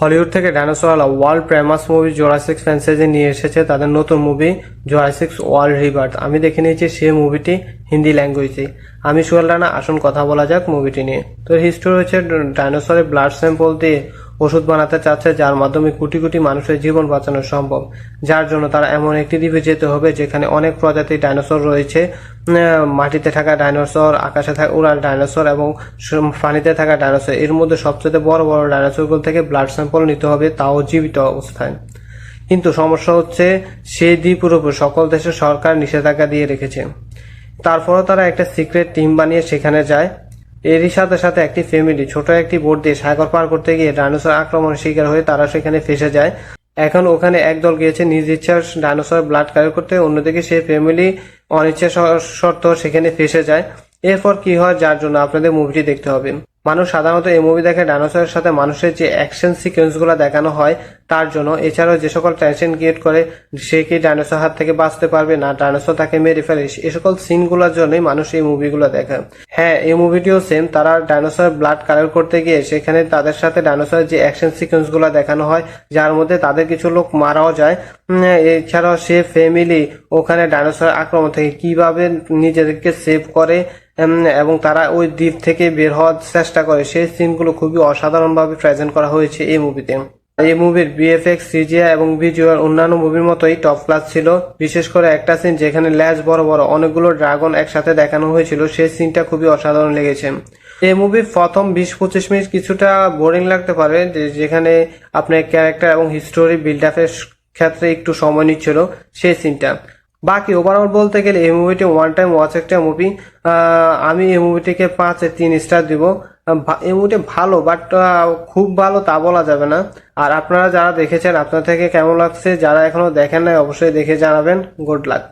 Hollywood থেকে ডাইনোসরওয়ালা world প্রেমাস movie Jurassic franchise নিয়ে এসেছে তাদের নতুন মুভি জুরাসিক ওয়ার্ল্ড রিবার্থ। আমি দেখে নিয়েছি সেই মুভিটি হিন্দি ল্যাঙ্গুয়েজে। আমি সোহেল রানা, আসুন কথা বলা যাক মুভিটি নিয়ে। তো হিস্টোরি হচ্ছে ডাইনোসরের ব্লাড স্যাম্পল দিয়ে ওষুধ বানাতে চাচ্ছে, যার মাধ্যমে কোটি কোটি মানুষের জীবন বাঁচানো সম্ভব। যার জন্য তারা এমন একটি দ্বীপে যেতে হবে যেখানে অনেক প্রজাতির ডাইনোসর রয়েছে, মাটিতে থাকা ডাইনোসর, আকাশে থাকা উড়াল ডাইনোসর এবং পানিতে থাকা ডাইনোসর। এর মধ্যে সবচেয়ে বড় বড় ডাইনোসরগুলো থেকে ব্লাড স্যাম্পল নিতে হবে, তাও জীবিত অবস্থায়। কিন্তু সমস্যা হচ্ছে সেই দ্বীপের উপর সকল দেশের সরকার নিষেধাজ্ঞা দিয়ে রেখেছে। তারপরও তারা একটা সিক্রেট টিম বানিয়ে সেখানে যায়। এরই সাথে সাথে একটি ফ্যামিলি ছোট একটি বোট দিয়ে সাগর পার করতে গিয়ে ডাইনোসর আক্রমণের শিকার হয়ে তারা সেখানে ফেসে যায়। এখন ওখানে একদল গিয়েছে নিজ ইচ্ছার ডাইনোসর ব্লাড কালেক্ট করতে, অন্যদিকে সেই ফ্যামিলি অনিচ্ছা সত্ত্বেও সেখানে ফেসে যায়। এরপর কি হয়, যার জন্য আপনাদের মুভিটি দেখতে হবে। মানুষ সাধারণত এই মুভি দেখে ডাইনোসরের সাথে মানুষের যে অ্যাকশন সিকোয়েন্সগুলো দেখানো হয় তার জন্য। এছাড়াও যে সকল টেনশন ক্রিয়েট করে সে কি ডাইনোসর হাত থেকে বাঁচতে পারবে না ডাইনোসর তাকে মেরে ফেলে, এ সকল সিনগুলোর জন্যই মানুষ এই মুভিগুলো দেখে। হ্যাঁ, এই মুভিটিও সেম। তারা ডাইনোসর ব্লাড কালেক্ট করতে গিয়ে সেখানে তাদের সাথে ডাইনোসরের যে অ্যাকশন সিকোয়েন্সগুলো দেখানো হয়, যার মধ্যে তাদের কিছু লোক মারাও যায়। এছাড়াও সে ফ্যামিলি ওখানে ডাইনোসর আক্রমণ থেকে কিভাবে নিজেদেরকে সেভ করে এবং তারা ওই দ্বীপ থেকে বের হওয়ার চেষ্টা করে, সেই সিনগুলো খুবই অসাধারণভাবে প্রেজেন্ট করা হয়েছে এই মুভিতে। এই মুভির বিএফএক্স, সিজিআই এবং ভিজুয়াল অন্যান্য মুভির মতোই টপ ক্লাস ছিল। বিশেষ করে একটা সিন যেখানে ল্যাজ বড় বড় অনেকগুলো ড্রাগন একসাথে দেখানো হয়েছিল, সেই সিনটা খুবই অসাধারণ লেগেছে। এই মুভির প্রথম 20-25 মিনিট কিছুটা বোরিং লাগতে পারে, যেখানে আপনার ক্যারেক্টার এবং হিস্টোরি বিল্ড আপের ক্ষেত্রে একটু সময় নিচ্ছিল সেই সিনটা। বাকি ওভারঅল বলতে গেলে এই মুভিটি ওয়ান টাইম ওয়াচ একটা মুভি। আমি এই মুভিটিকে 5-3 স্টার দিব। এই মুভিটি ভালো, বাট খুব ভালো তা বলা যাবে না। আর আপনারা যারা দেখেছেন আপনার থেকে কেমন লাগছে, যারা এখনো দেখেন নাই অবশ্যই দেখে জানাবেন। Good luck.